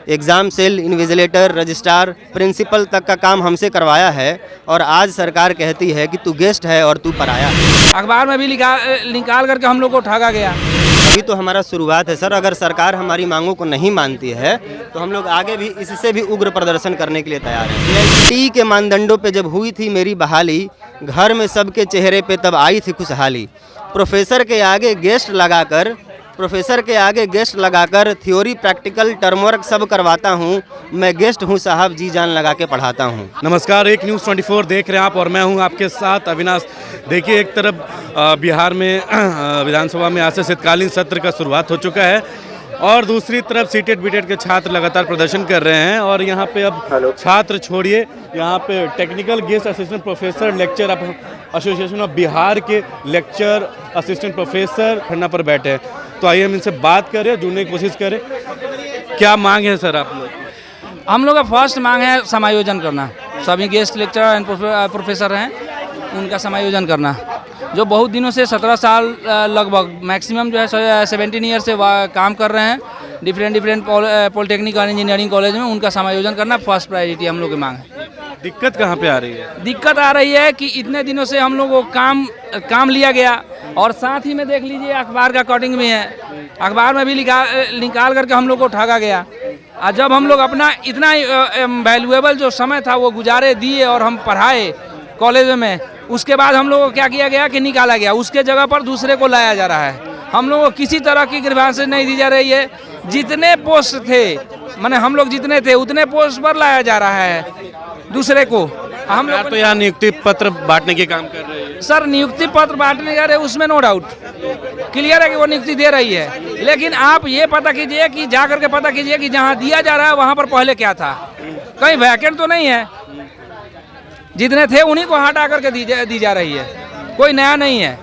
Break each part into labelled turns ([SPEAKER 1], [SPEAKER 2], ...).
[SPEAKER 1] Exam cell, invigilator, registrar, principal तक का काम हमसे करवाया है और आज सरकार कहती है कि तू गेस्ट है और तू पराया है।
[SPEAKER 2] अखबार में भी निकाल करके हम लोग को ठगा गया।
[SPEAKER 1] अभी तो हमारा शुरुआत है सर, अगर सरकार हमारी मांगों को नहीं मानती है तो हम लोग आगे भी इससे भी उग्र प्रदर्शन करने के लिए तैयार हैं। CIT के मानदंडों पे जब हुई थी मेरी बहाली, घर में सबके चेहरे पे तब आई थी खुशहाली। प्रोफेसर के आगे गेस्ट लगाकर थ्योरी प्रैक्टिकल टर्मवर्क सब करवाता हूँ। मैं गेस्ट हूँ साहब, जी जान लगा के पढ़ाता हूँ।
[SPEAKER 3] नमस्कार, एक न्यूज़ 24 देख रहे हैं आप और मैं हूं आपके साथ अविनाश। देखिए, एक तरफ बिहार में विधानसभा में आज से शीतकालीन सत्र का शुरुआत हो चुका है और दूसरी तरफ सीटेट बीटेट के छात्र लगातार प्रदर्शन कर रहे हैं और यहाँ पे अब छात्र छोड़िए, यहाँ पे technical guest assistant professor lecture association of Bihar के लेक्चर असिस्टेंट प्रोफेसर धरना पर बैठे हैं। तो आइए हम इनसे बात करें, जुड़ने की कोशिश करें। क्या मांग है सर आप लोग?
[SPEAKER 2] हम लोग का फर्स्ट मांग है समायोजन करना। सभी गेस्ट लेक्चरर एंड प्रोफेसर हैं, उनका समायोजन करना। जो बहुत दिनों से 17 साल लगभग मैक्सिमम जो है 17 ईयर से काम कर रहे हैं डिफरेंट पॉलिटेक्निक और इंजीनियरिंग कॉलेज में, उनका समायोजन करना फर्स्ट प्रायोरिटी हम लोग की मांग है।
[SPEAKER 3] दिक्कत कहाँ पे आ रही है?
[SPEAKER 2] दिक्कत आ रही है कि इतने दिनों से हम लोग को काम लिया गया और साथ ही में देख लीजिए अखबार का कटिंग भी है, अखबार में भी निकाल करके हम लोग को ठगा गया। और जब हम लोग अपना इतना वैल्यूएबल जो समय था वो गुजारे दिए और हम पढ़ाए कॉलेज में, उसके बाद हम लोग को क्या किया गया कि निकाला गया, उसके जगह पर दूसरे को लाया जा रहा है। हम लोग को किसी तरह की ग्रीवेंस नहीं दी जा रही है। जितने पोस्ट थे, माने हम लोग जितने थे उतने पोस्ट पर लाया जा रहा है दूसरे को। हम लोग
[SPEAKER 3] तो यहाँ नियुक्ति पत्र बांटने के काम कर रहे हैं
[SPEAKER 2] सर, नियुक्ति पत्र बांटने जा रहे हैं, उसमें नो डाउट क्लियर है कि वो नियुक्ति दे रही है, लेकिन आप ये पता कीजिए कि जा करके पता कीजिए कि जहाँ दिया जा रहा है वहाँ पर पहले क्या था। कहीं वैकेंट तो नहीं है, जितने थे उन्हीं को हटा करके दी जा रही है, कोई नया नहीं है।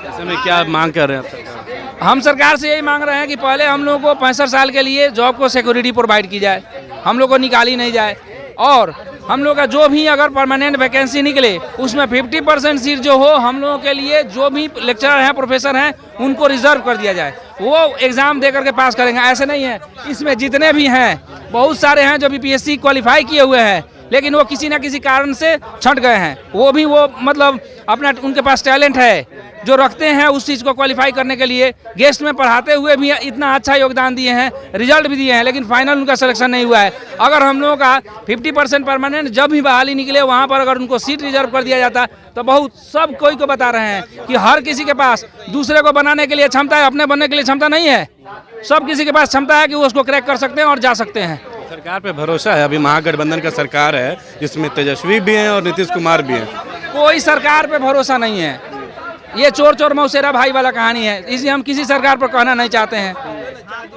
[SPEAKER 3] ऐसे में क्या मांग कर रहे हैं आप?
[SPEAKER 2] हम सरकार से यही मांग रहे हैं कि पहले हम लोगों को 65 साल के लिए जॉब को सिक्योरिटी प्रोवाइड की जाए, हम लोग को निकाली नहीं जाए, और हम लोग का जो भी अगर परमानेंट वैकेंसी निकले उसमें 50% सीट जो हो हम लोगों के लिए, जो भी लेक्चरर हैं प्रोफेसर हैं उनको रिजर्व कर दिया जाए, वो एग्ज़ाम दे करके पास करेंगे। ऐसे नहीं है, इसमें जितने भी हैं बहुत सारे हैं जो BPSC क्वालिफाई किए हुए हैं, लेकिन वो किसी न किसी कारण से छंट गए हैं। वो भी वो मतलब अपना उनके पास टैलेंट है जो रखते हैं उस चीज़ को क्वालिफाई करने के लिए, गेस्ट में पढ़ाते हुए भी इतना अच्छा योगदान दिए हैं, रिजल्ट भी दिए हैं, लेकिन फाइनल उनका सिलेक्शन नहीं हुआ है। अगर हम लोगों का 50% परमानेंट जब भी बहाली निकले वहाँ पर अगर उनको सीट रिजर्व कर दिया जाता तो बहुत सब कोई को बता रहे हैं कि हर किसी के पास दूसरे को बनाने के लिए क्षमता है, अपने बनने के लिए क्षमता नहीं है। सब किसी के पास क्षमता है कि वो उसको क्रैक कर सकते हैं और जा सकते हैं।
[SPEAKER 3] सरकार पे भरोसा है? अभी महागठबंधन का सरकार है जिसमें तेजस्वी भी हैं और नीतीश कुमार भी हैं।
[SPEAKER 2] कोई सरकार पे भरोसा नहीं है, ये चोर मौसेरा भाई वाला कहानी है, इसलिए हम किसी सरकार पर कहना नहीं चाहते हैं।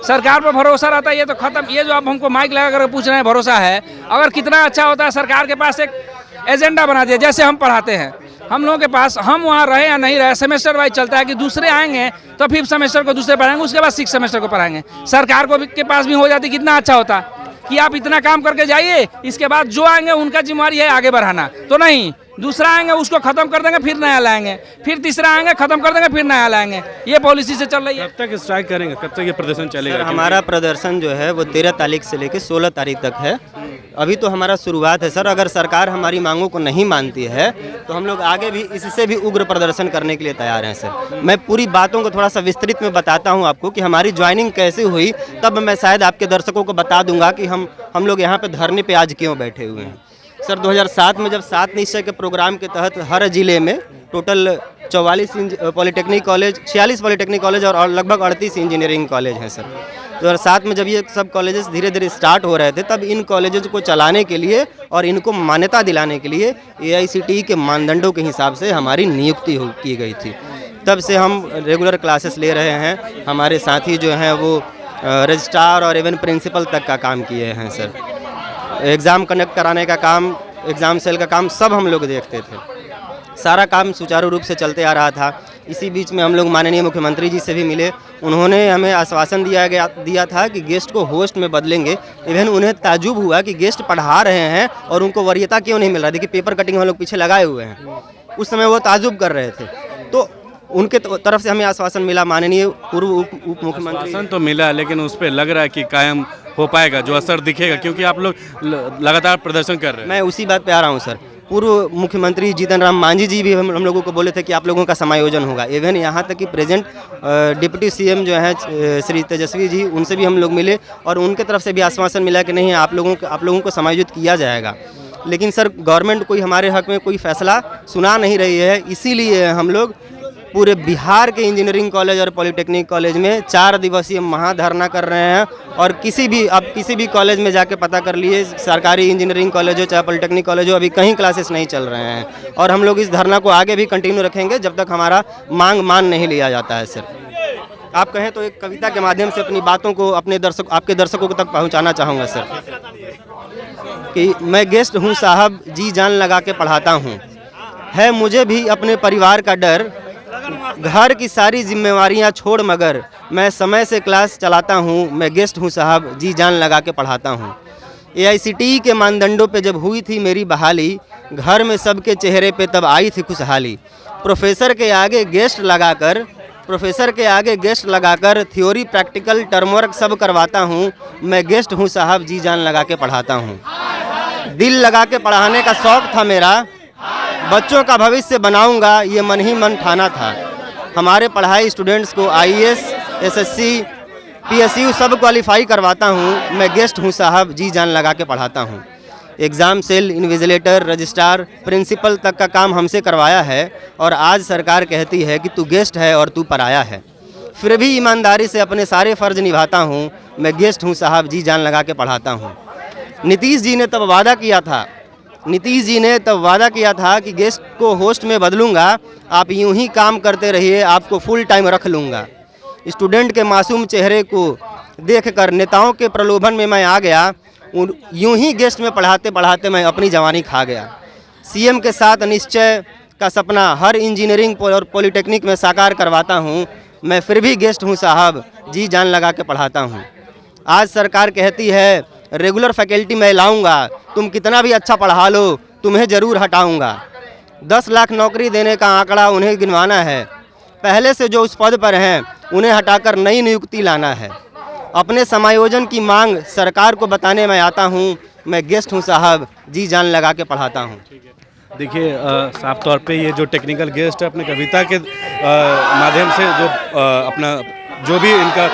[SPEAKER 2] सरकार पर भरोसा रहता है ये तो खत्म। ये जो आप हमको माइक लगा कर पूछ रहे हैं भरोसा है, अगर कितना अच्छा होता है सरकार के पास एक एजेंडा बना दिया, जैसे हम पढ़ाते हैं, हम लोगों के पास, हम वहाँ रहे या नहीं रहे, सेमेस्टर वाइज चलता है कि दूसरे आएंगे तो 5th सेमेस्टर को दूसरे पढ़ाएंगे, उसके बाद 6th सेमेस्टर को पढ़ाएंगे। सरकार को के पास भी हो जाती, कितना अच्छा होता कि आप इतना काम करके जाइए, इसके बाद जो आएंगे उनका जिम्मेवारी है आगे बढ़ाना। तो नहीं, दूसरा आएंगे उसको खत्म कर देंगे, फिर नया लाएंगे, फिर तीसरा आएंगे खत्म कर देंगे, फिर नया लाएंगे। ये पॉलिसी से चल रही है।
[SPEAKER 3] कब तक स्ट्राइक करेंगे, कब तक ये प्रदर्शन चलेगा?
[SPEAKER 1] हमारा प्रदर्शन जो है वो 13 तारीख से लेकर 16 तारीख तक है। अभी तो हमारा शुरुआत है सर, अगर सरकार हमारी मांगों को नहीं मानती है तो हम लोग आगे भी इससे भी उग्र प्रदर्शन करने के लिए तैयार हैं सर। मैं पूरी बातों को थोड़ा सा विस्तृत में बताता हूं आपको कि हमारी ज्वाइनिंग कैसे हुई, तब मैं शायद आपके दर्शकों को बता दूंगा कि हम लोग यहाँ पे धरने पे आज क्यों बैठे हुए हैं। सर 2007 में जब 7 निश्चय के प्रोग्राम के तहत हर जिले में total 44 polytechnic college, 46 polytechnic college और लगभग 38 इंजीनियरिंग कॉलेज हैं सर। 2007 में जब ये सब कॉलेजेस धीरे धीरे स्टार्ट हो रहे थे, तब इन कॉलेजेस को चलाने के लिए और इनको मान्यता दिलाने के लिए AICTE के मानदंडों के हिसाब से हमारी नियुक्ति की गई थी। तब से हम रेगुलर क्लासेस ले रहे हैं। हमारे साथी जो हैं वो रजिस्ट्रार और इवन प्रिंसिपल तक का काम किए हैं सर। एग्ज़ाम कंडक्ट कराने का काम, एग्ज़ाम सेल का काम सब हम लोग देखते थे। सारा काम सुचारू रूप से चलते आ रहा था। इसी बीच में हम लोग माननीय मुख्यमंत्री जी से भी मिले, उन्होंने हमें आश्वासन दिया था कि गेस्ट को होस्ट में बदलेंगे। इवन उन्हें ताजुब हुआ कि गेस्ट पढ़ा रहे हैं और उनको वरीयता क्यों नहीं मिल रहा। देखिए पेपर कटिंग हम लोग पीछे लगाए हुए हैं, उस समय वो ताजुब कर रहे थे। तो उनके तरफ से हमें आश्वासन मिला, माननीय पूर्व उप मुख्यमंत्री
[SPEAKER 3] आश्वासन तो मिला, लेकिन उस पर लग रहा है कि कायम हो पाएगा, जो असर दिखेगा, क्योंकि आप लोग लगातार प्रदर्शन कर रहे हैं।
[SPEAKER 1] मैं उसी बात पे आ रहा हूँ सर। पूर्व मुख्यमंत्री जीतन राम मांझी जी भी हम लोगों को बोले थे कि आप लोगों का समायोजन होगा। इवन यहाँ तक कि प्रेजेंट डिप्टी सीएम जो हैं श्री तेजस्वी जी, उनसे भी हम लोग मिले और उनके तरफ से भी आश्वासन मिला कि नहीं आप लोगों को समायोजित किया जाएगा। लेकिन सर गवर्नमेंट कोई हमारे हक में कोई फैसला सुना नहीं रही है। इसीलिए हम लोग पूरे बिहार के इंजीनियरिंग कॉलेज और पॉलिटेक्निक कॉलेज में 4 दिवसीय महाधरना कर रहे हैं। और किसी भी कॉलेज में जाके पता कर लिए, सरकारी इंजीनियरिंग कॉलेज हो चाहे पॉलिटेक्निक कॉलेज हो, अभी कहीं क्लासेस नहीं चल रहे हैं। और हम लोग इस धरना को आगे भी कंटिन्यू रखेंगे जब तक हमारा मांग मान नहीं लिया जाता है सर। आप कहें तो एक कविता के माध्यम से अपनी बातों को आपके दर्शकों तक पहुँचाना चाहूँगा सर कि मैं गेस्ट हूँ साहब, जी जान लगा के पढ़ाता हूँ, है मुझे भी अपने परिवार का डर, घर की सारी जिम्मेवारियां छोड़ मगर मैं समय से क्लास चलाता हूं, मैं गेस्ट हूं साहब, जी जान लगा के पढ़ाता हूं। AICTE के मानदंडों पे जब हुई थी मेरी बहाली, घर में सबके चेहरे पे तब आई थी खुशहाली। प्रोफेसर के आगे गेस्ट लगाकर थ्योरी प्रैक्टिकल टर्म वर्क सब करवाता हूं, मैं गेस्ट हूं साहब, जी जान लगा के पढ़ाता हूं। दिल लगा के पढ़ाने का शौक था मेरा, बच्चों का भविष्य बनाऊंगा ये मन ही मन ठाना था। हमारे पढ़ाई स्टूडेंट्स को IAS SSC PSU सब क्वालिफाई करवाता हूँ, मैं गेस्ट हूँ साहब, जी जान लगा के पढ़ाता हूँ। Exam cell, invigilator, registrar, principal तक का काम हमसे करवाया है और आज सरकार कहती है कि तू गेस्ट है और तू पराया है। फिर भी ईमानदारी से अपने सारे फ़र्ज निभाता हूँ, मैं गेस्ट हूँ साहब, जी जान लगा के पढ़ाता हूँ। नीतीश जी ने तब वादा किया था कि गेस्ट को होस्ट में बदलूंगा, आप यूं ही काम करते रहिए, आपको फुल टाइम रख लूँगा। स्टूडेंट के मासूम चेहरे को देखकर नेताओं के प्रलोभन में मैं आ गया, यूं ही गेस्ट में पढ़ाते पढ़ाते मैं अपनी जवानी खा गया। CM के साथ निश्चय का सपना हर इंजीनियरिंग और पॉलिटेक्निक में साकार करवाता हूँ, मैं फिर भी गेस्ट हूँ साहब, जी जान लगा के पढ़ाता हूँ। आज सरकार कहती है रेगुलर फैकल्टी मैं लाऊंगा, तुम कितना भी अच्छा पढ़ा लो तुम्हें ज़रूर हटाऊंगा। 10 लाख नौकरी देने का आंकड़ा उन्हें गिनवाना है, पहले से जो उस पद पर हैं उन्हें हटाकर नई नियुक्ति लाना है। अपने समायोजन की मांग सरकार को बताने मैं आता हूं, मैं गेस्ट हूं साहब, जी जान लगा के पढ़ाता हूं।
[SPEAKER 3] देखिए साफ तौर पे ये जो टेक्निकल गेस्ट है अपने कविता के माध्यम से जो अपना जो भी इनका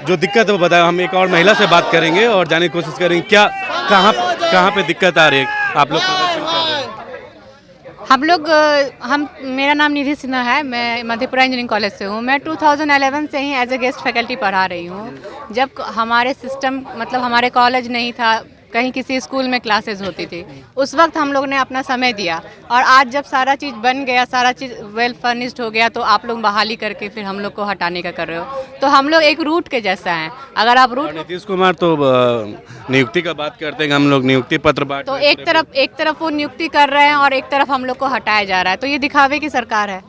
[SPEAKER 3] जो दिक्कत है वो बताया। हम एक और महिला से बात करेंगे और जानने की कोशिश करेंगे क्या कहाँ पे दिक्कत आ रही है। आप लोग
[SPEAKER 4] मेरा नाम निधि सिन्हा है, मैं मधेपुरा इंजीनियरिंग कॉलेज से हूँ। मैं 2011 से ही एज ए गेस्ट फैकल्टी पढ़ा रही हूँ। जब हमारे सिस्टम मतलब हमारे कॉलेज नहीं था, कहीं किसी स्कूल में क्लासेस होती थी, उस वक्त हम लोग ने अपना समय दिया और आज जब सारा चीज़ बन गया, सारा चीज़ वेल फर्निश्ड हो गया, तो आप लोग बहाली करके फिर हम लोग को हटाने का कर रहे हो। तो हम लोग एक रूट के जैसा हैं। अगर आप रूट
[SPEAKER 3] नीतीश कुमार तो नियुक्ति का बात करते हैं, हम लोग नियुक्ति पत्र बांट,
[SPEAKER 4] तो एक तरफ वो नियुक्ति कर रहे हैं और एक तरफ हम लोग को हटाया जा रहा है। तो ये दिखावे की सरकार है।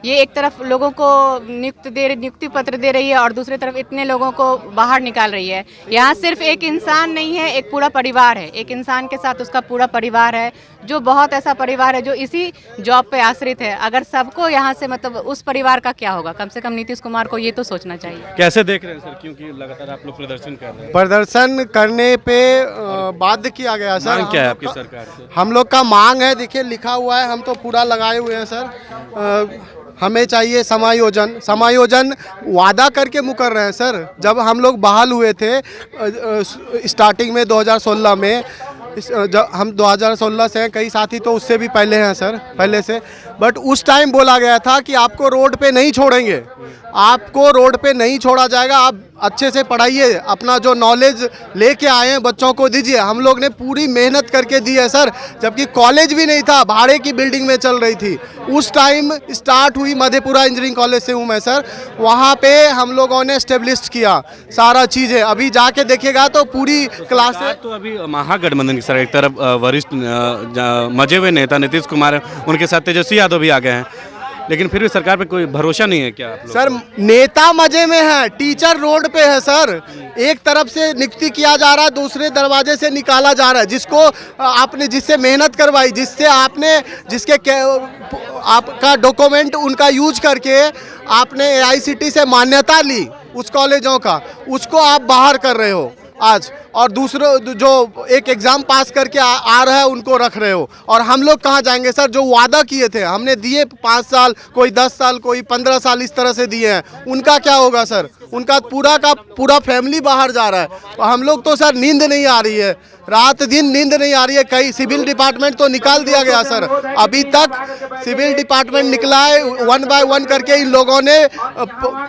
[SPEAKER 4] ये एक तरफ लोगों को नियुक्ति पत्र दे रही है और दूसरी तरफ इतने लोगों को बाहर निकाल रही है। यहाँ सिर्फ एक इंसान नहीं है, एक पूरा परिवार है। एक इंसान के साथ उसका पूरा परिवार है, जो बहुत ऐसा परिवार है जो इसी जॉब पे आश्रित है। अगर सबको यहाँ से मतलब उस परिवार का क्या होगा, कम से कम नीतीश कुमार को ये तो सोचना चाहिए।
[SPEAKER 3] कैसे देख रहे हैं सर, क्योंकि लगातार आप लोग प्रदर्शन कर रहे हैं?
[SPEAKER 5] प्रदर्शन करने पे बाध्य किया गया सर।
[SPEAKER 3] मांग क्या है आपकी सरकार से?
[SPEAKER 5] हम लोग का मांग है, देखिए लिखा हुआ है, हम तो पूरा लगाए हुए हैं सर। हमें चाहिए समायोजन वादा करके मुकर रहे हैं सर। जब हम लोग बहाल हुए थे स्टार्टिंग में 2016 में, जब हम 2016 से हैं, कई साथी तो उससे भी पहले हैं सर, पहले से। बट उस टाइम बोला गया था कि आपको रोड पे नहीं छोड़ेंगे, आपको रोड पे नहीं छोड़ा जाएगा, आप अच्छे से पढ़ाइए, अपना जो नॉलेज लेके आए हैं बच्चों को दीजिए। हम लोग ने पूरी मेहनत करके दी है सर, जबकि कॉलेज भी नहीं था, भाड़े की बिल्डिंग में चल रही थी। उस टाइम स्टार्ट हुई, मधेपुरा इंजीनियरिंग कॉलेज से हूँ मैं सर, वहाँ पे हम लोगों ने एस्टेब्लिश किया सारा चीज़ें। अभी जाके देखिएगा तो पूरी क्लासेस
[SPEAKER 3] तो अभी महागठबंधन की सर, एक तरफ वरिष्ठ मजे हुए नेता नीतीश कुमार, उनके साथ तेजस्वी यादव भी आ गए हैं, लेकिन फिर भी सरकार पे कोई भरोसा नहीं है क्या?
[SPEAKER 5] सर नेता मजे में है, टीचर रोड पे है सर। एक तरफ से नियुक्ति किया जा रहा है, दूसरे दरवाजे से निकाला जा रहा है। जिसको आपने जिससे मेहनत करवाई, जिससे आपने आपका डॉक्यूमेंट उनका यूज करके आपने AICTE से मान्यता ली उस कॉलेजों का, उसको आप बाहर कर रहे हो। आज, और दूसरों जो एक एग्ज़ाम पास करके आ रहा है उनको रख रहे हो, और हम लोग कहाँ जाएंगे सर? जो वादा किए थे हमने दिए 5 साल, कोई 10 साल, कोई 15 साल इस तरह से दिए हैं, उनका क्या होगा सर? उनका पूरा का पूरा फैमिली बाहर जा रहा है। और हम लोग तो सर नींद नहीं आ रही है, रात दिन नींद नहीं आ रही है। कई सिविल डिपार्टमेंट तो निकाल दिया गया सर, अभी तक सिविल डिपार्टमेंट निकला है 1 बाय 1 करके। इन लोगों ने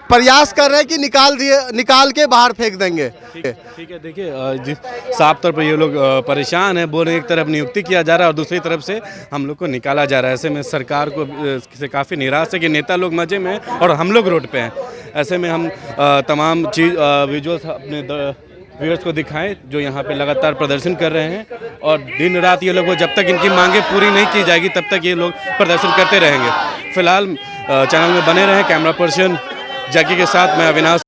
[SPEAKER 5] प्रयास कर रहे हैं कि निकाल के बाहर फेंक देंगे।
[SPEAKER 3] ठीक है, देखिए साफ तौर पर ये लोग परेशान हैं, बोल रहे हैं एक तरफ नियुक्ति किया जा रहा है और दूसरी तरफ से हम लोग को निकाला जा रहा है। ऐसे में सरकार को से काफ़ी निराश है कि नेता लोग मजे में हैं और हम लोग रोड पे हैं। ऐसे में हम तमाम चीज़ विजुअल्स अपने व्यूअर्स को दिखाएं जो यहाँ पे लगातार प्रदर्शन कर रहे हैं, और दिन रात ये लोग जब तक इनकी मांगें पूरी नहीं की जाएगी तब तक ये लोग प्रदर्शन करते रहेंगे। फिलहाल चैनल में बने रहें। कैमरा पर्सन जैकी के साथ मैं अविनाश